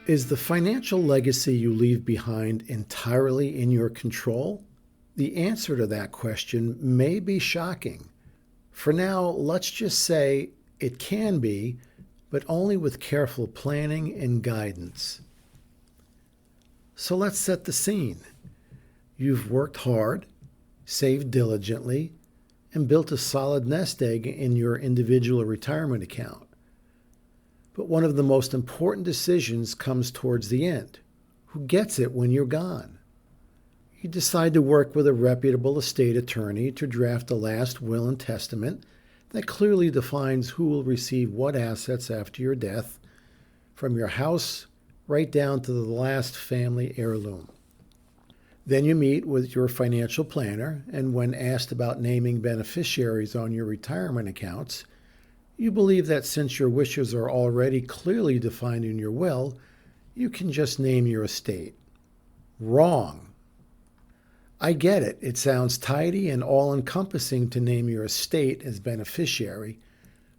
Is the financial legacy you leave behind entirely in your control? The answer to that question may be shocking. For now, let's just say it can be, but only with careful planning and guidance. So let's set the scene. You've worked hard, saved diligently, and built a solid nest egg in your individual retirement account. But one of the most important decisions comes towards the end. Who gets it when you're gone? You decide to work with a reputable estate attorney to draft a last will and testament that clearly defines who will receive what assets after your death, from your house right down to the last family heirloom. Then you meet with your financial planner, and when asked about naming beneficiaries on your retirement accounts, you believe that since your wishes are already clearly defined in your will, you can just name your estate. Wrong. I get it. It sounds tidy and all-encompassing to name your estate as beneficiary,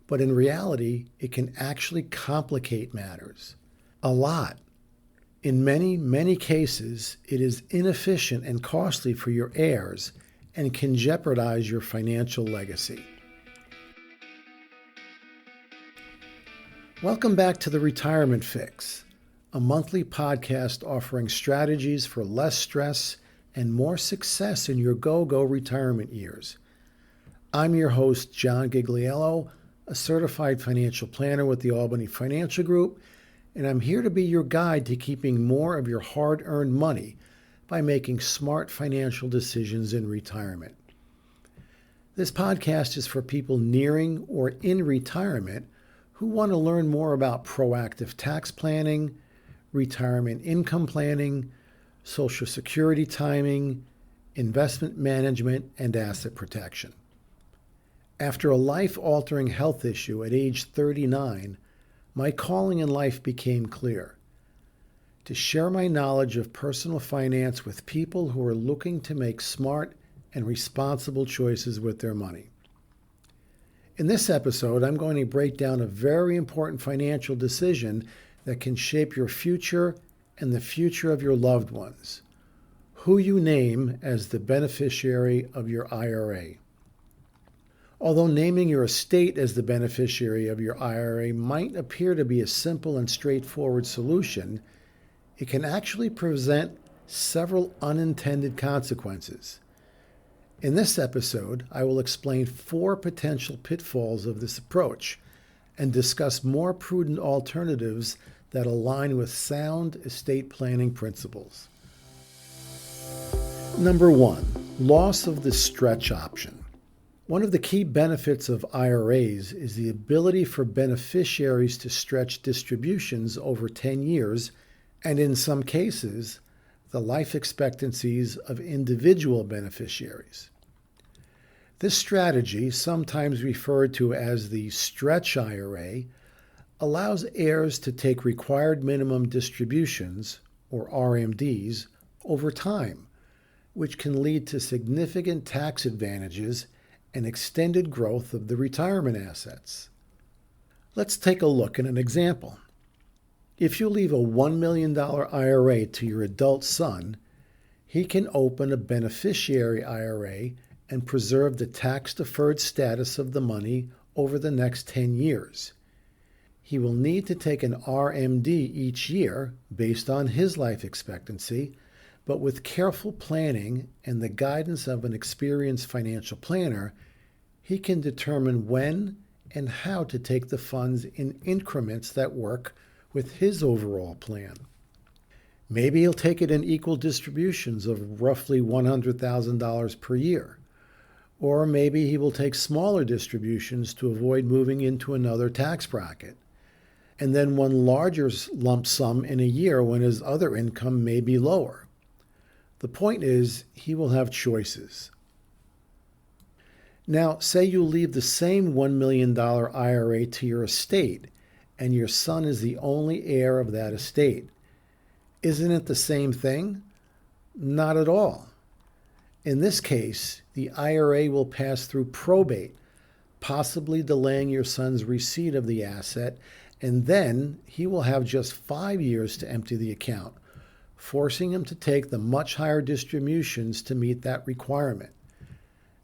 but in reality, it can actually complicate matters. A lot. In many, many cases, it is inefficient and costly for your heirs and can jeopardize your financial legacy. Welcome back to The Retirement Fix, a monthly podcast offering strategies for less stress and more success in your go-go retirement years. I'm your host, John Gigliello, a certified financial planner with the Albany Financial Group, and I'm here to be your guide to keeping more of your hard-earned money by making smart financial decisions in retirement. This podcast is for people nearing or in retirement who want to learn more about proactive tax planning, retirement income planning, Social Security timing, investment management, and asset protection. After a life-altering health issue at age 39, my calling in life became clear: to share my knowledge of personal finance with people who are looking to make smart and responsible choices with their money. In this episode, I'm going to break down a very important financial decision that can shape your future and the future of your loved ones: who you name as the beneficiary of your IRA. Although naming your estate as the beneficiary of your IRA might appear to be a simple and straightforward solution, it can actually present several unintended consequences. In this episode, I will explain 4 potential pitfalls of this approach and discuss more prudent alternatives that align with sound estate planning principles. Number 1, loss of the stretch option. One of the key benefits of IRAs is the ability for beneficiaries to stretch distributions over 10 years, and in some cases, the life expectancies of individual beneficiaries. This strategy, sometimes referred to as the stretch IRA, allows heirs to take required minimum distributions, or RMDs, over time, which can lead to significant tax advantages and extended growth of the retirement assets. Let's take a look at an example. If you leave a $1 million IRA to your adult son, he can open a beneficiary IRA and preserve the tax-deferred status of the money over the next 10 years. He will need to take an RMD each year based on his life expectancy, but with careful planning and the guidance of an experienced financial planner, he can determine when and how to take the funds in increments that work with his overall plan. Maybe he'll take it in equal distributions of roughly $100,000 per year. Or maybe he will take smaller distributions to avoid moving into another tax bracket, and then one larger lump sum in a year when his other income may be lower. The point is, he will have choices. Now, say you leave the same $1 million IRA to your estate, and your son is the only heir of that estate. Isn't it the same thing? Not at all. In this case, the IRA will pass through probate, possibly delaying your son's receipt of the asset and then he will have just 5 years to empty the account, forcing him to take the much higher distributions to meet that requirement.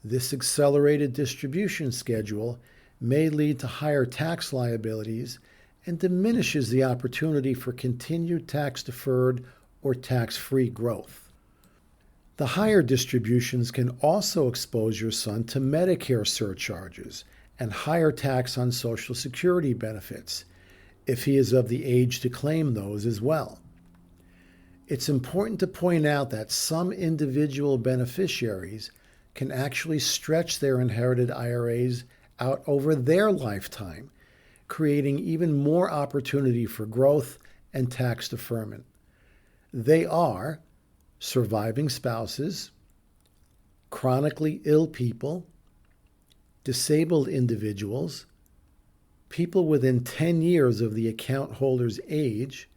This accelerated distribution schedule may lead to higher tax liabilities and diminishes the opportunity for continued tax-deferred or tax-free growth. The higher distributions can also expose your son to Medicare surcharges and higher tax on Social Security benefits, if he is of the age to claim those as well. It's important to point out that some individual beneficiaries can actually stretch their inherited IRAs out over their lifetime, creating even more opportunity for growth and tax deferment. They are surviving spouses, chronically ill people, disabled individuals, people within 10 years of the account holder's age,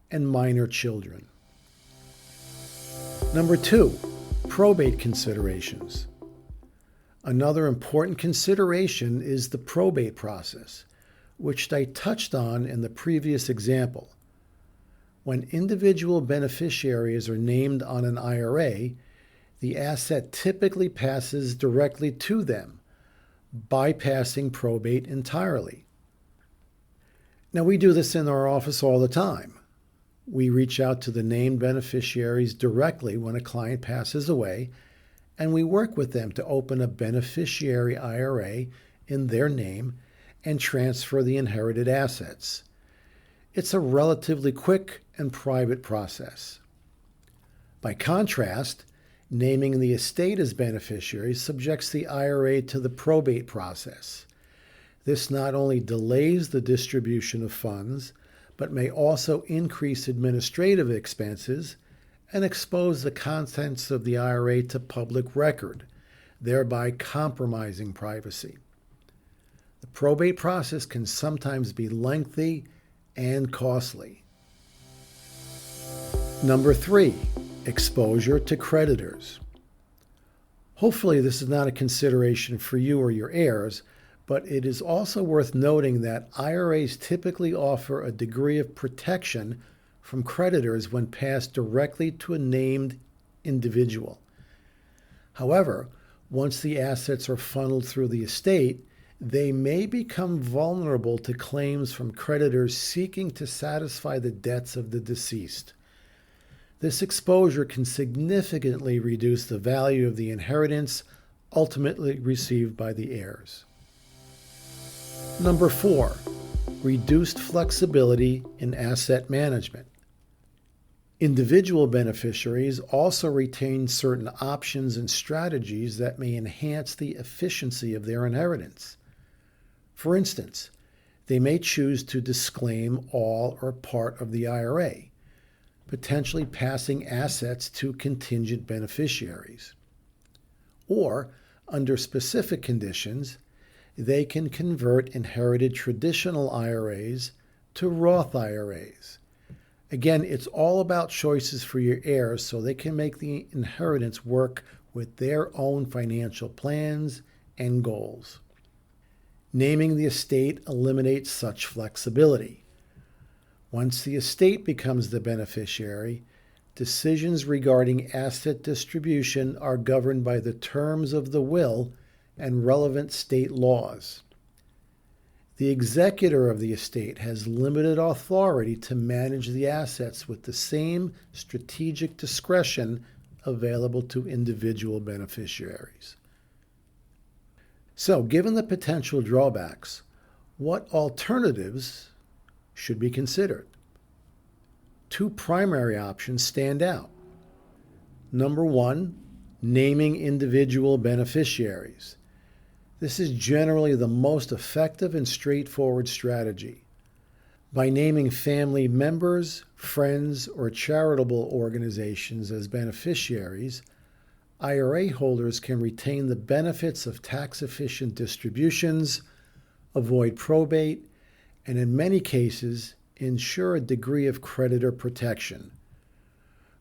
and minor children. Number 2, probate considerations. Another important consideration is the probate process, which I touched on in the previous example. When individual beneficiaries are named on an IRA, the asset typically passes directly to them, bypassing probate entirely. Now, we do this in our office all the time. We reach out to the named beneficiaries directly when a client passes away, and we work with them to open a beneficiary IRA in their name and transfer the inherited assets. It's a relatively quick and private process. By contrast, naming the estate as beneficiary subjects the IRA to the probate process. This not only delays the distribution of funds, but may also increase administrative expenses and expose the contents of the IRA to public record, thereby compromising privacy. The probate process can sometimes be lengthy and costly. Number 3, exposure to creditors. Hopefully this is not a consideration for you or your heirs, but it is also worth noting that IRAs typically offer a degree of protection from creditors when passed directly to a named individual. However, once the assets are funneled through the estate, they may become vulnerable to claims from creditors seeking to satisfy the debts of the deceased. This exposure can significantly reduce the value of the inheritance ultimately received by the heirs. Number 4, reduced flexibility in asset management. Individual beneficiaries also retain certain options and strategies that may enhance the efficiency of their inheritance. For instance, they may choose to disclaim all or part of the IRA, potentially passing assets to contingent beneficiaries. Or, under specific conditions, they can convert inherited traditional IRAs to Roth IRAs. Again, it's all about choices for your heirs so they can make the inheritance work with their own financial plans and goals. Naming the estate eliminates such flexibility. Once the estate becomes the beneficiary, decisions regarding asset distribution are governed by the terms of the will and relevant state laws. The executor of the estate has limited authority to manage the assets with the same strategic discretion available to individual beneficiaries. So, given the potential drawbacks, what alternatives should be considered? 2 primary options stand out. Number 1, naming individual beneficiaries. This is generally the most effective and straightforward strategy. By naming family members, friends, or charitable organizations as beneficiaries, IRA holders can retain the benefits of tax-efficient distributions, avoid probate, and in many cases, ensure a degree of creditor protection.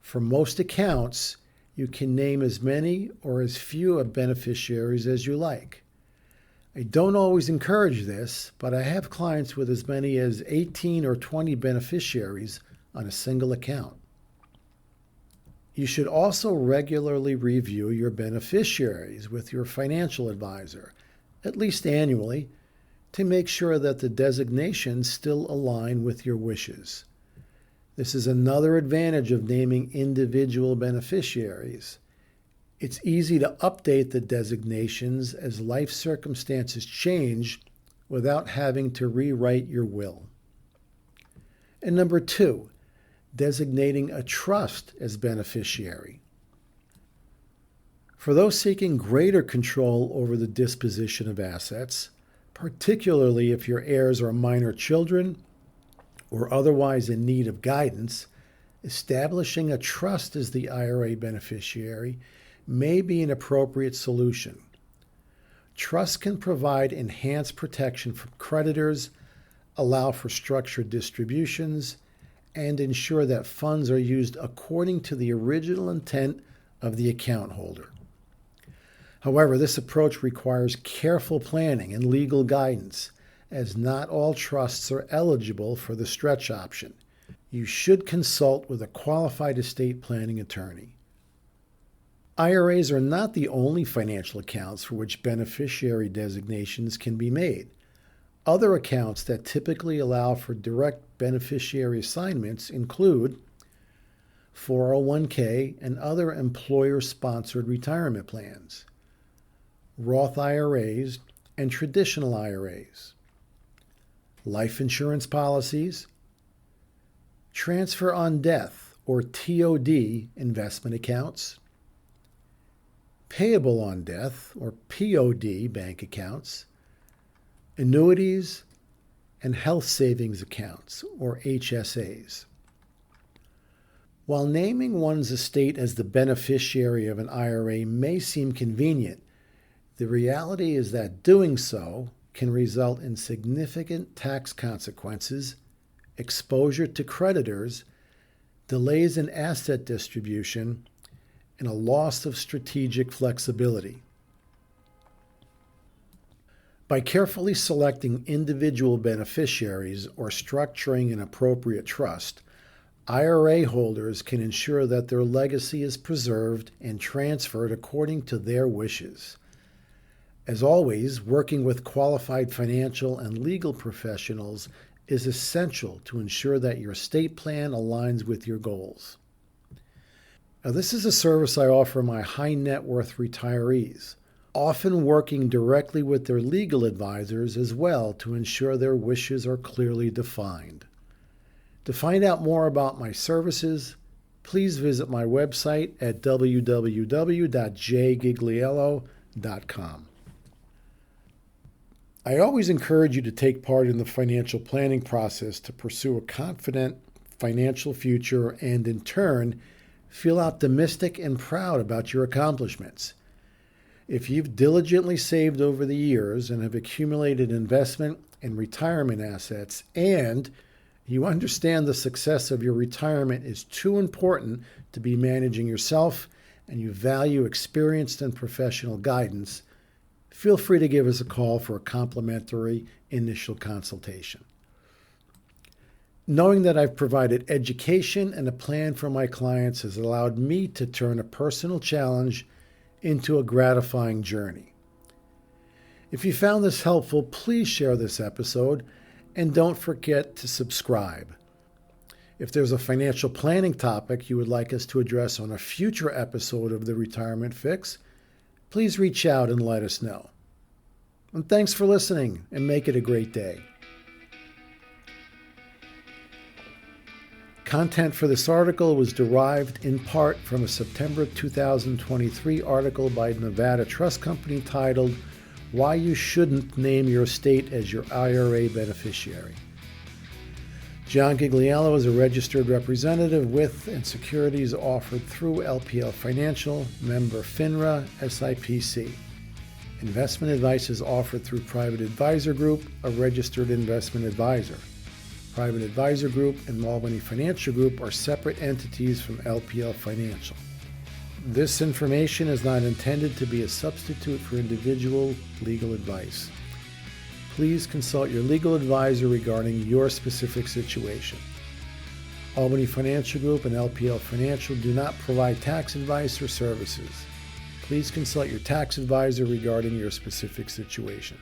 For most accounts, you can name as many or as few of beneficiaries as you like. I don't always encourage this, but I have clients with as many as 18 or 20 beneficiaries on a single account. You should also regularly review your beneficiaries with your financial advisor, at least annually, to make sure that the designations still align with your wishes. This is another advantage of naming individual beneficiaries. It's easy to update the designations as life circumstances change without having to rewrite your will. And number 2, designating a trust as beneficiary. For those seeking greater control over the disposition of assets, particularly if your heirs are minor children or otherwise in need of guidance, establishing a trust as the IRA beneficiary may be an appropriate solution. Trusts can provide enhanced protection from creditors, allow for structured distributions, and ensure that funds are used according to the original intent of the account holder. However, this approach requires careful planning and legal guidance, as not all trusts are eligible for the stretch option. You should consult with a qualified estate planning attorney. IRAs are not the only financial accounts for which beneficiary designations can be made. Other accounts that typically allow for direct beneficiary assignments include 401k and other employer-sponsored retirement plans, Roth IRAs and traditional IRAs, life insurance policies, transfer on death or TOD investment accounts, payable on death or POD bank accounts, annuities, and health savings accounts or HSAs. While naming one's estate as the beneficiary of an IRA may seem convenient, the reality is that doing so can result in significant tax consequences, exposure to creditors, delays in asset distribution, and a loss of strategic flexibility. By carefully selecting individual beneficiaries or structuring an appropriate trust, IRA holders can ensure that their legacy is preserved and transferred according to their wishes. As always, working with qualified financial and legal professionals is essential to ensure that your estate plan aligns with your goals. Now, this is a service I offer my high net worth retirees, often working directly with their legal advisors as well to ensure their wishes are clearly defined. To find out more about my services, please visit my website at www.jgigliello.com. I always encourage you to take part in the financial planning process to pursue a confident financial future and, in turn, feel optimistic and proud about your accomplishments. If you've diligently saved over the years and have accumulated investment and retirement assets, and you understand the success of your retirement is too important to be managing yourself, and you value experienced and professional guidance, feel free to give us a call for a complimentary initial consultation. Knowing that I've provided education and a plan for my clients has allowed me to turn a personal challenge into a gratifying journey. If you found this helpful, please share this episode and don't forget to subscribe. If there's a financial planning topic you would like us to address on a future episode of The Retirement Fix, please reach out and let us know. And thanks for listening, and make it a great day. Content for this article was derived in part from a September 2023 article by Nevada Trust Company titled, "Why You Shouldn't Name Your Estate as Your IRA Beneficiary." John Gigliello is a registered representative with and securities offered through LPL Financial, member FINRA, SIPC. Investment advice is offered through Private Advisor Group, a registered investment advisor. Private Advisor Group and Albany Financial Group are separate entities from LPL Financial. This information is not intended to be a substitute for individual legal advice. please consult your legal advisor regarding your specific situation. Albany Financial Group and LPL Financial do not provide tax advice or services. Please consult your tax advisor regarding your specific situation.